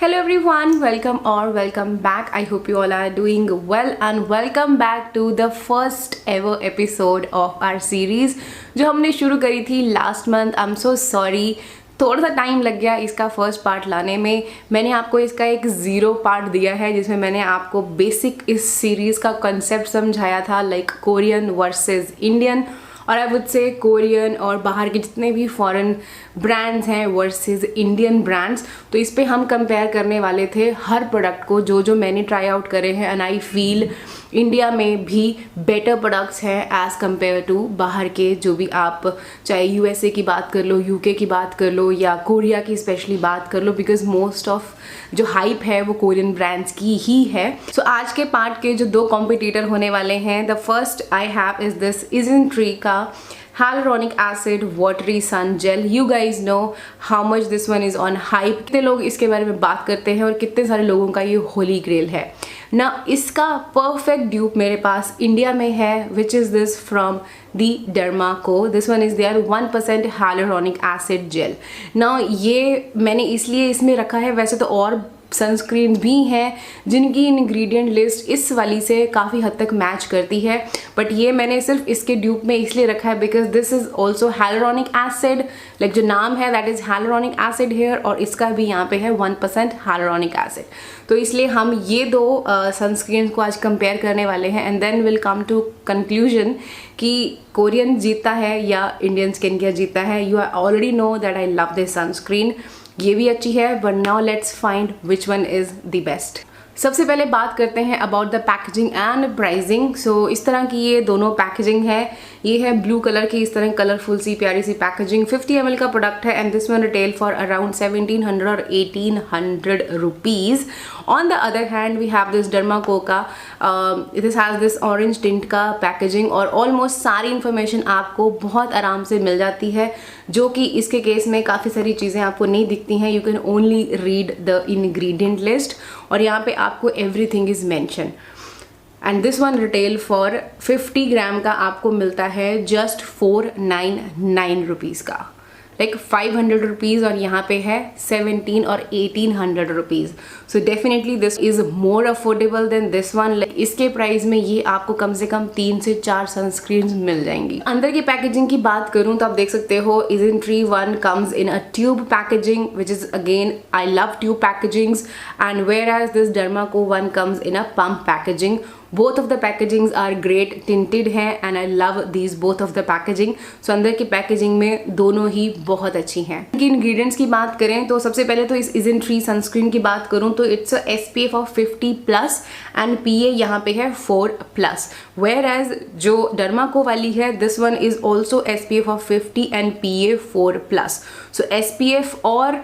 Hello everyone, welcome back. I hope you all are doing well and welcome back to the first ever episode of our series जो हमने शुरू करी थी last month. I am so sorry, थोड़ा सा time लग गया इसका फर्स्ट पार्ट लाने में. मैंने आपको इसका एक 0 पार्ट दिया है जिसमें मैंने आपको बेसिक इस सीरीज़ का कंसेप्ट समझाया था, लाइक कोरियन वर्सेस इंडियन, और आई वुड से कोरियन और बाहर के जितने भी फॉरेन ब्रांड्स हैं वर्सेस इंडियन ब्रांड्स. तो इस पे हम कंपेयर करने वाले थे हर प्रोडक्ट को जो मैंने ट्राई आउट करे हैं, एंड आई फील इंडिया में भी बेटर प्रोडक्ट्स हैं एज़ कम्पेयर टू बाहर के. जो भी आप चाहे यूएसए की बात कर लो, यूके की बात कर लो या कोरिया की स्पेशली बात कर लो, बिकॉज मोस्ट ऑफ जो हाइप है वो कोरियन ब्रांड्स की ही है. सो आज के पार्ट के जो 2 कॉम्पिटिटर होने वाले हैं, the first I have is this Isntree का hyaluronic acid watery sun gel. You guys know how much this one is on hype. कितने लोग इसके बारे में बात करते हैं और कितने सारे लोगों का ये होली ग्रेल है ना. इसका परफेक्ट ड्यूप मेरे पास इंडिया में है, which is this from the Derma Co. This one is there 1% hyaluronic acid gel. ना ये मैंने इसलिए इसमें रखा है, वैसे तो और सनस्क्रीन भी हैं जिनकी इंग्रेडिएंट लिस्ट इस वाली से काफ़ी हद तक मैच करती है, बट ये मैंने सिर्फ इसके ड्यूप में इसलिए रखा है because this is also hyaluronic acid, like जो नाम है that is hyaluronic acid hair, और इसका भी यहाँ पे है 1% hyaluronic acid. तो इसलिए हम ये 2 सनस्क्रीन को आज कंपेयर करने वाले हैं, and then will come to conclusion कि कोरियन जीता है या इंडियन स्किन केयर जीता है. You already know that I love this sunscreen. ये भी अच्छी है, but now let's find which one is the best. सबसे पहले बात करते हैं about the packaging and pricing. So इस तरह की ये दोनों पैकेजिंग है. ये है ब्लू कलर की, इस तरह कलरफुल सी प्यारी सी पैकेजिंग. 50 ml का प्रोडक्ट है, and this one retail for around 1700 और 1800 rupees. On the other hand we have this Dermaco का, this has this orange tint का पैकेजिंग, और ऑलमोस्ट सारी इन्फॉर्मेशन आपको बहुत आराम से मिल जाती है, जो कि इसके केस में काफ़ी सारी चीज़ें आपको नहीं दिखती हैं. You can only read the ingredient list, और यहाँ पे आपको everything is mention. And this one retail for 50 gram का आपको मिलता है जस्ट 499 रुपीज़ का, लाइक 500 रुपीज़, और यहाँ पे है 17 और 1800 rupees. So definitely this is more affordable than this one. इसके प्राइस में ये आपको कम से कम 3 से 4 सनस्क्रीन्स मिल जाएंगी. अंदर की पैकेजिंग की बात करूँ तो आप देख सकते हो Isntree one comes in a tube packaging, which is again I love tube packagings, and whereas this Dermaco one comes in a pump packaging. Both of the packagings are great, tinted है, and I love these both of the packaging. So अंदर की packaging में दोनों ही बहुत अच्छी हैं. इनकी ingredients की बात करें तो सबसे पहले तो इस इजेंट्री सनस्क्रीन की बात करूं तो it's SPF of 50+ and PA यहाँ पे है 4+. वेयर एज जो डर्माको वाली है, this one is also SPF of 50 and PA 4+. So SPF और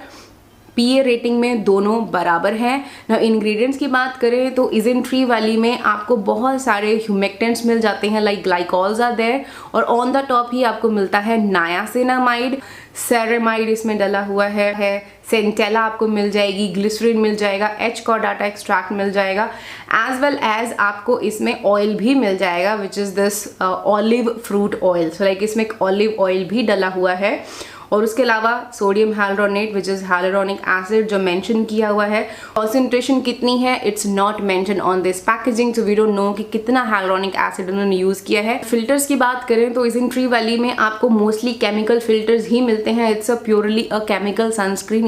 PA रेटिंग में दोनों बराबर हैं ना. इंग्रेडिएंट्स की बात करें तो इजेंट्री वाली में आपको बहुत सारे ह्यूमेक्टेंट्स मिल जाते हैं, लाइक ग्लाइकॉल्स आर देयर, और ऑन द टॉप ही आपको मिलता है नायासिनामाइड, सेरेमाइड इसमें डला हुआ है, सेंटेला आपको मिल जाएगी, ग्लिसरीन मिल जाएगा, H कॉर्डाटा एक्सट्रैक्ट मिल जाएगा, एज वेल एज आपको इसमें ऑयल भी मिल जाएगा, which is this olive fruit oil. So like इसमें ऑलिव ऑयल भी डला हुआ है, और उसके अलावा sodium hyaluronate which is hyaluronic acid जो मेंशन किया हुआ है. कॉन्सेंट्रेशन कितनी है it's not mention on this packaging, so we don't know कि कितना हाइलुरोनिक एसिड उन्होंने यूज़ किया है. फिल्टर्स की बात करें तो इजेंट्री वाली में आपको मोस्टली केमिकल फिल्टर्स ही मिलते हैं. It's a purely a chemical sunscreen.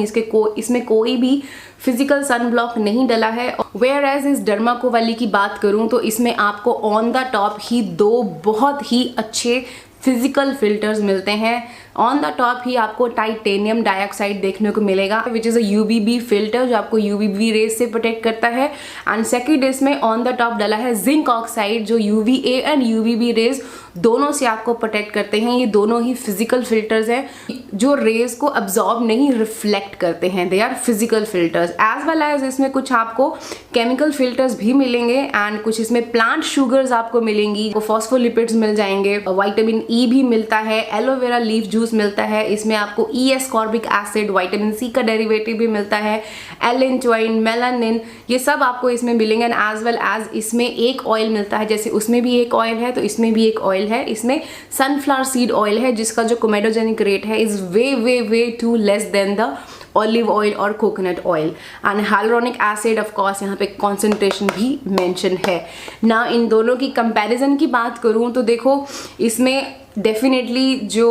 इसमें कोई भी फिजिकल सन ब्लॉक नहीं डला है. वेयर एज इस डर्माको वाली की बात करूं तो इसमें आपको ऑन द टॉप ही 2 बहुत ही अच्छे फिजिकल फिल्टर्स मिलते हैं. ऑन द टॉप ही आपको टाइटेनियम डाइऑक्साइड देखने को मिलेगा, which is a UVB filter जो आपको UVB रेज से प्रोटेक्ट करता है. एंड सेकेंड इसमें ऑन द टॉप डला है जिंक ऑक्साइड जो UVA एंड UVB रेज दोनों से आपको प्रोटेक्ट करते हैं. ये दोनों ही फिजिकल फिल्टर्स हैं जो रेज को अब्जॉर्ब नहीं, रिफ्लेक्ट करते हैं. They are physical filters. As well as इसमें कुछ आपको केमिकल फिल्टर्स भी मिलेंगे, एंड कुछ इसमें प्लांट शुगर्स आपको मिलेंगी, फॉस्फोलिपिड्स मिल जाएंगे, विटामिन E भी मिलता है, एलोवेरा लीफ जूस मिलता है, इसमें आपको ES-कॉर्बिक एसिड, विटामिन C का डेरिवेटिव भी मिलता है, एलेंटोइन, मेलानिन, ये सब आपको इसमें मिलेंगे. एंड एज वेल एज इसमें एक ऑयल मिलता है, जैसे उसमें भी एक ऑयल है तो इसमें भी एक ऑयल है. इसमें सनफ्लावर सीड ऑयल है जिसका जो कोमेडोजेनिक रेट है is way way way too less than the olive oil और coconut oil, and hyaluronic acid of course यहाँ पे कॉन्सेंट्रेशन भी मेंशन है ना। इन दोनों की कंपैरिजन की बात करूँ तो देखो इसमें डेफिनेटली जो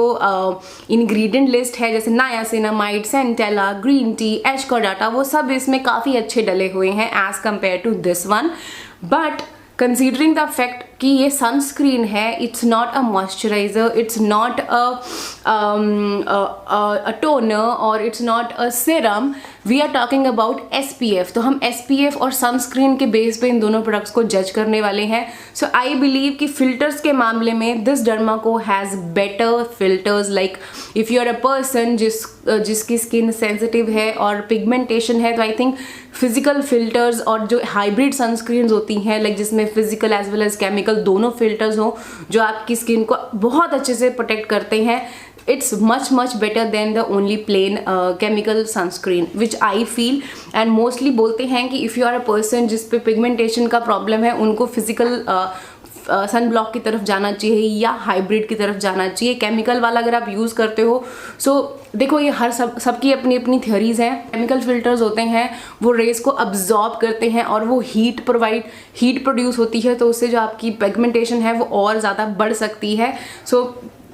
इंग्रेडिएंट लिस्ट है जैसे नायासिनामाइड, सेंटेला, ग्रीन टी, एशकोडाटा, वो सब इसमें काफ़ी अच्छे डले हुए हैं as compare to this one. But considering the fact कि ये सनस्क्रीन है, it's not a moisturiser, it's not a toner और it's not a serum, we are talking about SPF। तो हम SPF और सनस्क्रीन के बेस पे इन दोनों प्रोडक्ट्स को जज करने वाले हैं। सो आई बिलीव कि फिल्टर्स के मामले में this Dermaco has better filters. Like if you are a person जिसकी स्किन सेंसिटिव है और पिगमेंटेशन है, तो आई थिंक फिजिकल फिल्टर्स और जो हाइब्रिड सनस्क्रीन्स होती हैं, लाइक जिसमें physical as well as chemical दोनों फिल्टर्स हो जो आपकी स्किन को बहुत अच्छे से प्रोटेक्ट करते हैं, it's much better than the only plain chemical sunscreen which I feel। and mostly बोलते हैं कि if you are a person जिस पे pigmentation का प्रॉब्लम है, उनको फिजिकल सन ब्लॉक की तरफ जाना चाहिए या हाइब्रिड की तरफ जाना चाहिए। केमिकल वाला अगर आप यूज़ करते हो, सो देखो ये हर सबकी अपनी अपनी थ्योरीज हैं। केमिकल फिल्टर्स होते हैं वो रेस को अब्जॉर्ब करते हैं और वो हीट प्रोड्यूस होती है, तो उससे जो आपकी पिगमेंटेशन है वो और ज़्यादा बढ़ सकती है। सो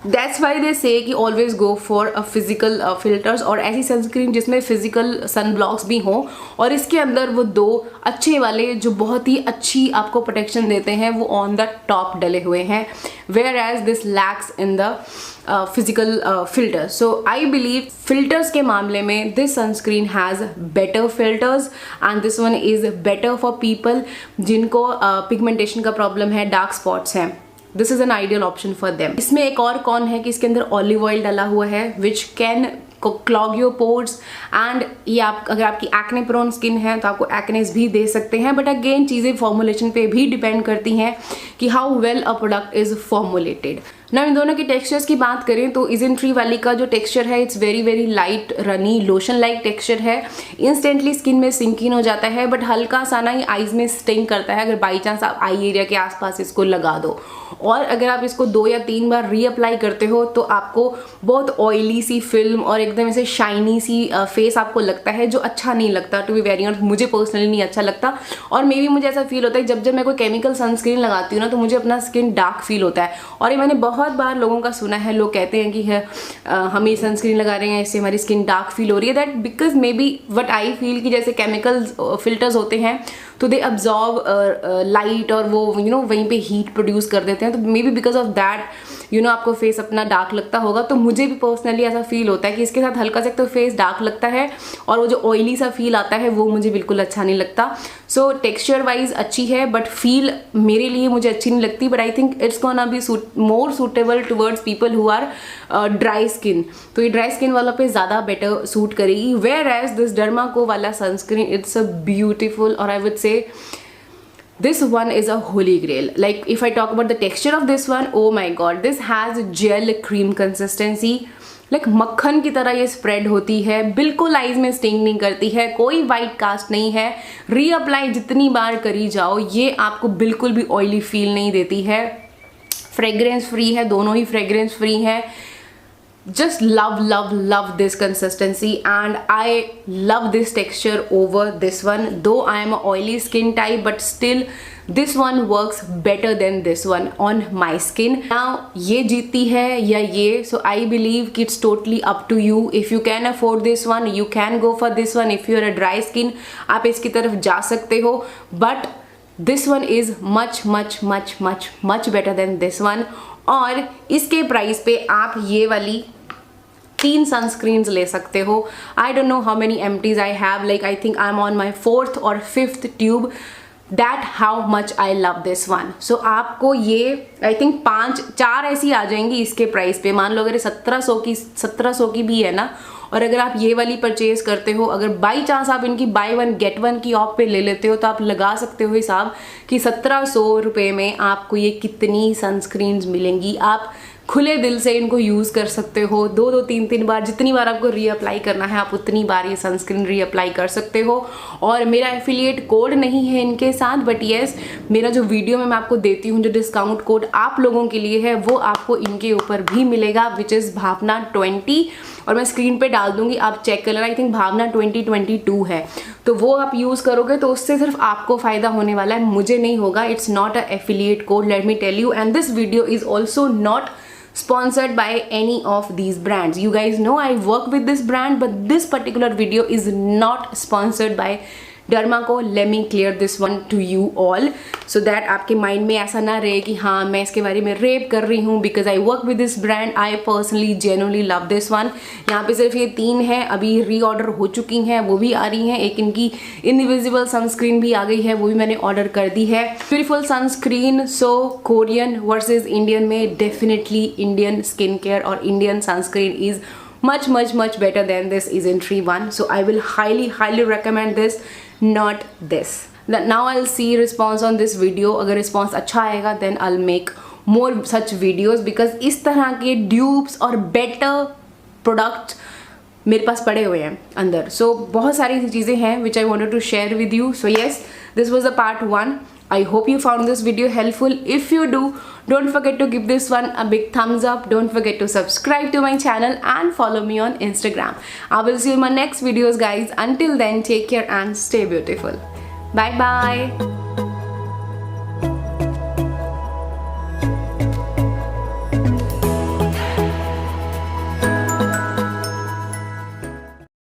दैट्स वाई दे से कि always go for a physical filters और ऐसी सनस्क्रीन जिसमें फिजिकल सन ब्लॉक्स भी हों और इसके अंदर वो दो अच्छे वाले जो बहुत ही अच्छी आपको प्रोटेक्शन देते हैं वो ऑन द टॉप डले हुए हैं, whereas this lacks in the physical filter. So I believe filters के मामले में this sunscreen has better filters and this one is better for people जिनको पिगमेंटेशन का प्रॉब्लम है, डार्क स्पॉट्स हैं। This is an ideal option for them. इसमें एक और कौन है कि इसके अंदर ऑलिव ऑयल डाला हुआ है which can clog your pores and ये आप अगर आपकी एक्ने प्रोन स्किन है तो आपको एक्नेस भी दे सकते हैं। बट अगेन चीज़ें फॉर्मुलेशन पे भी डिपेंड करती हैं कि how well a product is formulated. ना इन दोनों की टेक्सचर्स की बात करें तो इजेंट्री वाली का जो टेक्सचर है it's very light runny lotion like texture है, इंस्टेंटली स्किन में सिंक इन हो जाता है, बट हल्का सा ना ये आईज में स्टिंग करता है अगर बाई चांस आप आई एरिया के आसपास इसको लगा दो। और अगर आप इसको 2 या 3 बार रीअप्लाई करते हो तो आपको बहुत ऑयली सी फिल्म और एकदम ऐसे शाइनी सी फेस आपको लगता है, जो अच्छा नहीं लगता। टू बी वेरी ऑनेस्ट मुझे पर्सनली नहीं अच्छा लगता और मे बी मुझे ऐसा फील होता है जब मैं कोई केमिकल सनस्क्रीन लगाती हूँ ना तो मुझे अपना स्किन डार्क फील होता है। और ये मैंने बहुत बार लोगों का सुना है, लोग कहते हैं कि हम ये सनस्क्रीन लगा रहे हैं इससे हमारी स्किन डार्क फील हो रही है। That because may be what I feel कि जैसे केमिकल फिल्टर्स होते हैं तो दे अब्जॉर्ब लाइट और वो वहीं पे हीट प्रोड्यूस कर देते हैं, तो may be because of that आपको फेस अपना डार्क लगता होगा। तो मुझे भी पर्सनली ऐसा फील होता है कि इसके साथ हल्का सा तो फेस डार्क लगता है और वो जो ऑयली सा फील आता है वो मुझे बिल्कुल अच्छा नहीं लगता। सो टेक्सचर वाइज अच्छी है बट फील मेरे लिए मुझे अच्छी नहीं लगती। But I think it's gonna be more suitable towards people who are dry skin, तो ये ड्राई स्किन वालों पे ज़्यादा बेटर सूट करेगी। वेयर एज दिस डर्माको वाला सनस्क्रीन इट्स अ ब्यूटिफुल और I would say this one is a holy grail. Like if I talk about the texture of this one, oh my god, this has gel cream consistency, like मक्खन की तरह ये spread होती है, बिल्कुल eyes में sting नहीं करती है, कोई वाइट कास्ट नहीं है, रीअप्लाई जितनी बार करी जाओ ये आपको बिल्कुल भी ऑयली फील नहीं देती है, फ्रेग्रेंस फ्री है, दोनों ही फ्रेग्रेंस फ्री है। Just love this consistency and I love this texture over this one, though I am a oily skin type but still this one works better than this one on my skin. Now ये जीतती है या ये, so I believe कि it's totally up to you. If you can afford this one you can go for this one. If you are a dry skin आप इसकी तरफ जा सकते हो, but this one is much better than this one। और इसके price पे आप ये वाली 3 सनस्क्रीन्स ले सकते हो। I don't know how many empties I have, like I think I am on my 4th और 5th tube, that how much I love this one. So आपको ये आई थिंक 4 ऐसी आ जाएंगी इसके प्राइस पे। मान लो अगर 1700 की भी है ना, और अगर आप ये वाली परचेज करते हो, अगर बाई चांस आप इनकी बाय 1 गेट 1 की ऑफ पे ले लेते हो तो आप लगा सकते हो हिसाब कि 1700 रुपये में आपको ये कितनी सनस्क्रीन्स मिलेंगी। आप खुले दिल से इनको यूज़ कर सकते हो, 2 3 बार, जितनी बार आपको रीअप्लाई करना है आप उतनी बार ये सनस्क्रीन रीअप्लाई कर सकते हो। और मेरा एफिलिएट कोड नहीं है इनके साथ, बट येस मेरा जो वीडियो में मैं आपको देती हूँ जो डिस्काउंट कोड आप लोगों के लिए है वो आपको इनके ऊपर भी मिलेगा, विच इज़ भावना 20। और मैं स्क्रीन पे डाल दूंगी, आप चेक कर लेना। आई थिंक भावना 2022 है, तो वो आप यूज़ करोगे तो उससे सिर्फ आपको फ़ायदा होने वाला है, मुझे नहीं होगा। It's not a affiliate code, let me tell you, and this video is also not sponsored by any of these brands. You guys know I work with this brand, but this particular video is not sponsored by Dermaco. Let me clear this one to you all so that आपके mind में ऐसा ना रहे कि हाँ मैं इसके बारे में रेप कर रही हूँ, because I work with this brand. I personally genuinely love this one. यहाँ पे सिर्फ ये 3 हैं, अभी रीऑर्डर हो चुकी हैं, वो भी आ रही हैं। एक इनकी इनविजिबल सनस्क्रीन भी आ गई है, वो भी मैंने ऑर्डर कर दी है। Beautiful sunscreen. So Korean versus Indian में डेफिनेटली इंडियन स्किन केयर और Indian sunscreen is much better than this Isntree one. So I will highly recommend this, not this. Now I'll see response on this video. अगर response अच्छा आएगा then I'll make more such videos, because इस तरह के dupes और better products मेरे पास पड़े हुए हैं अंदर। So बहुत सारी ऐसी चीज़ें हैं which I wanted to share with you. So yes, this was the part 1. I hope you found this video helpful. If you do, don't forget to give this one a big thumbs up. Don't forget to subscribe to my channel and follow me on Instagram. I will see you in my next videos, guys. Until then, take care and stay beautiful. Bye bye.